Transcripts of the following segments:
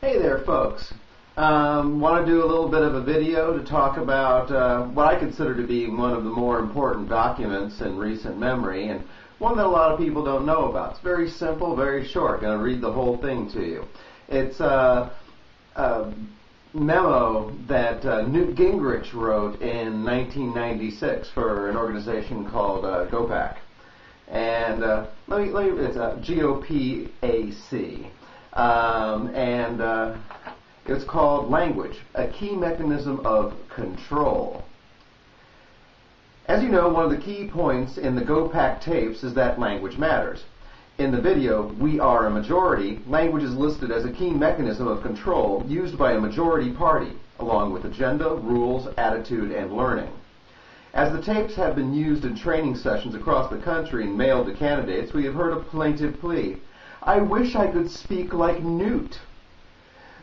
Hey there, folks. Want to do a little bit of a video to talk about what I consider to be one of the more important documents in recent memory, and one that a lot of people don't know about. It's very simple, very short. I'm going to read the whole thing to you. It's a memo that Newt Gingrich wrote in 1996 for an organization called GOPAC. And it's GOPAC. It's called Language, a Key Mechanism of Control. As you know, one of the key points in the GOPAC tapes is that language matters. In the video, We Are a Majority, language is listed as a key mechanism of control used by a majority party, along with agenda, rules, attitude, and learning. As the tapes have been used in training sessions across the country and mailed to candidates, we have heard a plaintive plea. I wish I could speak like Newt.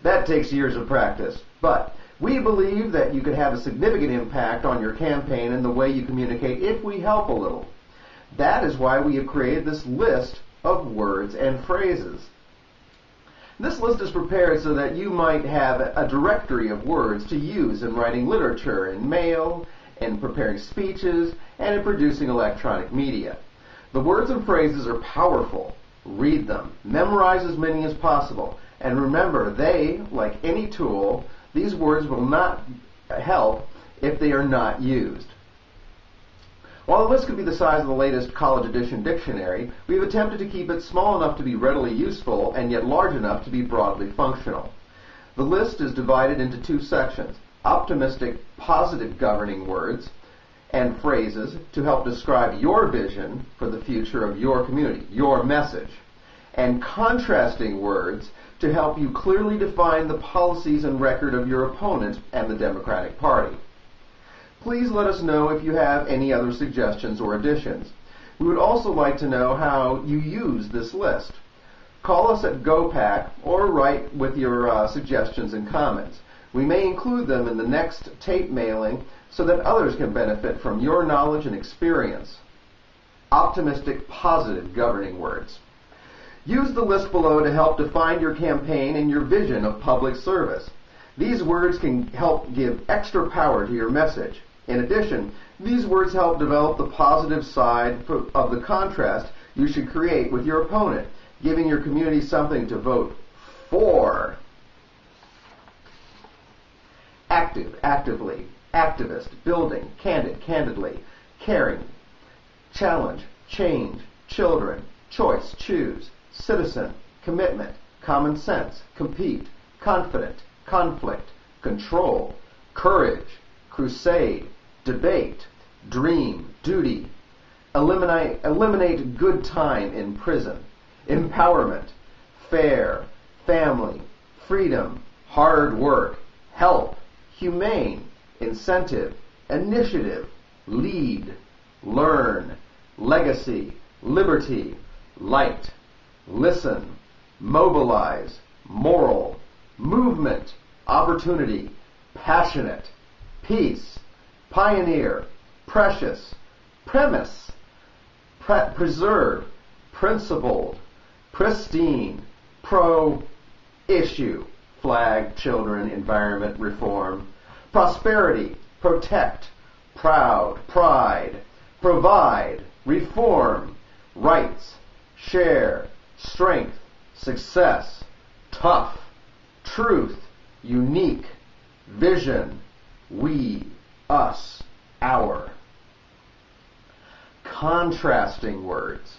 That takes years of practice, but we believe that you could have a significant impact on your campaign and the way you communicate if we help a little. That is why we have created this list of words and phrases. This list is prepared so that you might have a directory of words to use in writing literature, in mail, in preparing speeches, and in producing electronic media. The words and phrases are powerful. Read them. Memorize as many as possible. And remember, like any tool, these words will not help if they are not used. While the list could be the size of the latest college edition dictionary, we've attempted to keep it small enough to be readily useful and yet large enough to be broadly functional. The list is divided into two sections: optimistic, positive governing words and phrases to help describe your vision for the future of your community, your message, and contrasting words to help you clearly define the policies and record of your opponent and the Democratic Party. Please let us know if you have any other suggestions or additions. We would also like to know how you use this list. Call us at GOPAC or write with your suggestions and comments. We may include them in the next tape mailing so that others can benefit from your knowledge and experience. Optimistic, positive governing words. Use the list below to help define your campaign and your vision of public service. These words can help give extra power to your message. In addition, these words help develop the positive side of the contrast you should create with your opponent, giving your community something to vote for. Active, actively, activist, building, candid, candidly, caring, challenge, change, children, choice, choose, citizen, commitment, common sense, compete, confident, conflict, control, courage, crusade, debate, dream, duty, eliminate good time in prison, empowerment, fair, family, freedom, hard work, help, humane, incentive, initiative, lead, learn, legacy, liberty, light, listen, mobilize, moral, movement, opportunity, passionate, peace, pioneer, precious, premise, preserve, principled, pristine, pro-issue, flag, children, environment, reform, prosperity, protect, proud, pride, provide, reform, rights, share, strength, success, tough, truth, unique, vision, we, us, our. Contrasting words.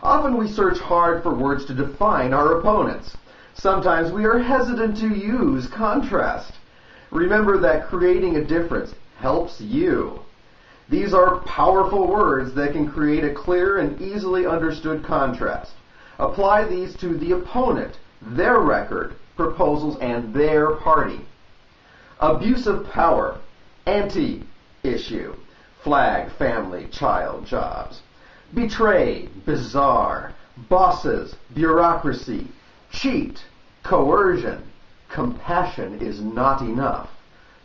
Often we search hard for words to define our opponents. Sometimes we are hesitant to use contrast. Remember that creating a difference helps you. These are powerful words that can create a clear and easily understood contrast. Apply these to the opponent, their record, proposals, and their party. Abuse of power, anti-issue, flag, family, child, jobs. Betray, bizarre, bosses, bureaucracy, cheat, coercion, compassion is not enough,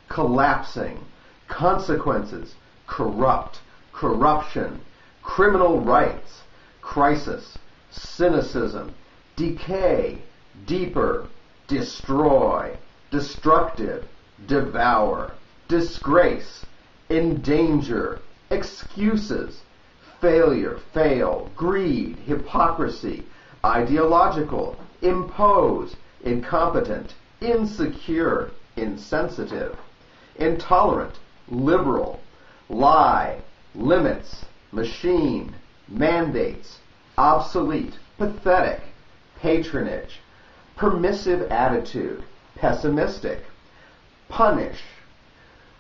collapsing, consequences, corrupt, corruption, criminal rights, crisis, cynicism, decay, deeper, destroy, destructive, devour, disgrace, endanger, excuses, failure, fail, greed, hypocrisy, ideological, impose, incompetent, insecure, insensitive, intolerant, liberal, lie, limits, machine, mandates, obsolete, pathetic, patronage, permissive attitude, pessimistic, punish,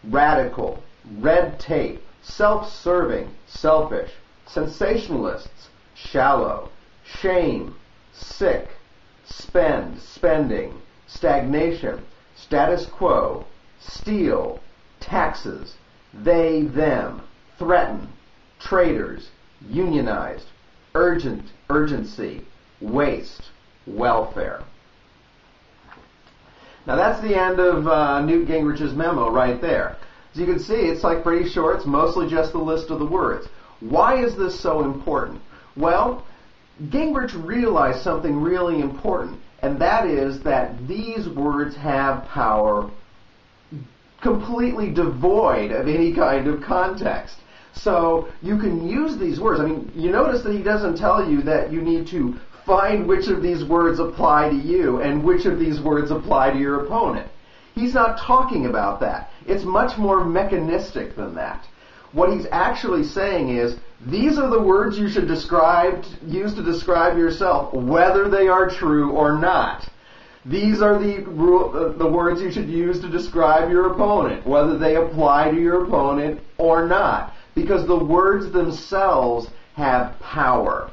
radical, red tape, self-serving, selfish, sensationalists, shallow, shame, sick, spend, spending, stagnation, status quo, steal, taxes, they, them, threaten, traitors, unionized, urgent, urgency, waste, welfare. Now that's the end of Newt Gingrich's memo right there. As you can see, it's like pretty short. It's mostly just the list of the words. Why is this so important? Well, Gingrich realized something really important, and that is that these words have power completely devoid of any kind of context. So you can use these words. I mean, you notice that he doesn't tell you that you need to find which of these words apply to you and which of these words apply to your opponent. He's not talking about that. It's much more mechanistic than that. What he's actually saying is, these are the words you should use to describe yourself, whether they are true or not. These are the words you should use to describe your opponent, whether they apply to your opponent or not. Because the words themselves have power.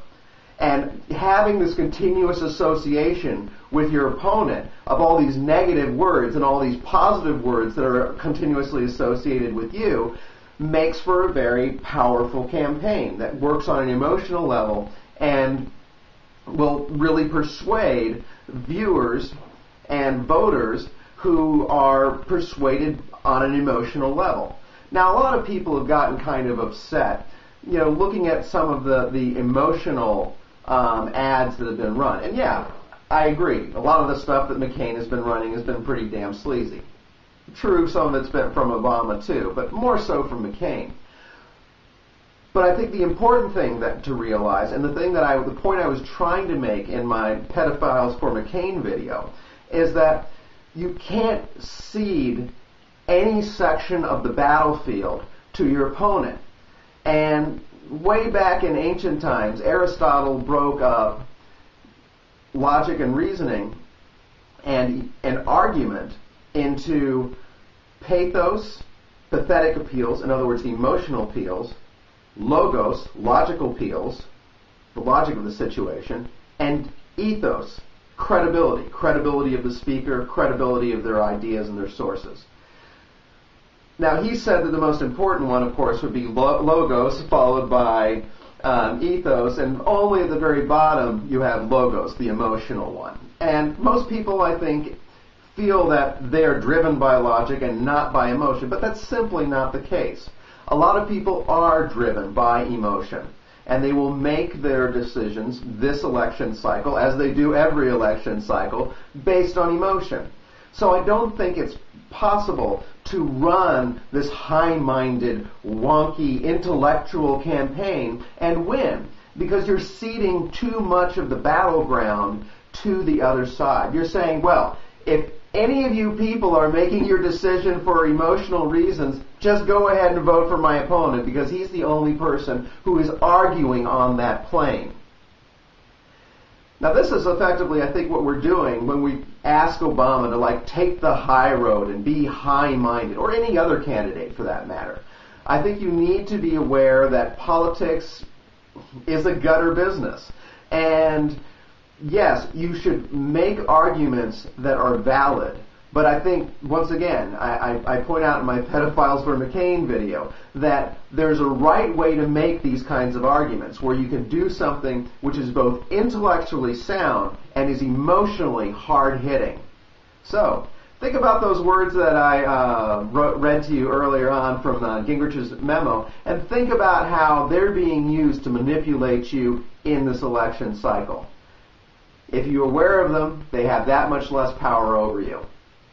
And having this continuous association with your opponent of all these negative words and all these positive words that are continuously associated with you makes for a very powerful campaign that works on an emotional level and will really persuade viewers and voters who are persuaded on an emotional level. Now, a lot of people have gotten kind of upset, looking at some of the emotional ads that have been run. And yeah, I agree. A lot of the stuff that McCain has been running has been pretty damn sleazy. True, some of it's been from Obama too, but more so from McCain. But I think the important thing to realize, and the point I was trying to make in my Pedophiles for McCain video, is that you can't cede any section of the battlefield to your opponent. And way back in ancient times, Aristotle broke up logic and reasoning and an argument into pathos, pathetic appeals, in other words, emotional appeals, logos, logical appeals, the logic of the situation, and ethos, credibility of the speaker, credibility of their ideas and their sources. Now, he said that the most important one, of course, would be logos, followed by ethos, and only at the very bottom you have logos, the emotional one. And most people, I think, feel that they're driven by logic and not by emotion, but that's simply not the case. A lot of people are driven by emotion, and they will make their decisions this election cycle, as they do every election cycle, based on emotion. So I don't think it's possible to run this high-minded, wonky, intellectual campaign and win, because you're ceding too much of the battleground to the other side. You're saying, well, if any of you people are making your decision for emotional reasons, just go ahead and vote for my opponent, because he's the only person who is arguing on that plane. Now, this is effectively, I think, what we're doing when we ask Obama to, take the high road and be high-minded, or any other candidate for that matter. I think you need to be aware that politics is a gutter business. And yes, you should make arguments that are valid. But I think, once again, I point out in my Pedophiles for McCain video that there's a right way to make these kinds of arguments where you can do something which is both intellectually sound and is emotionally hard-hitting. So, think about those words that I read to you earlier on from Gingrich's memo, and think about how they're being used to manipulate you in this election cycle. If you're aware of them, they have that much less power over you.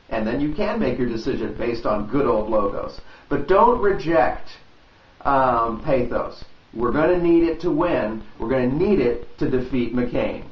And then you can make your decision based on good old logos. But don't reject pathos. We're going to need it to win. We're going to need it to defeat McCain.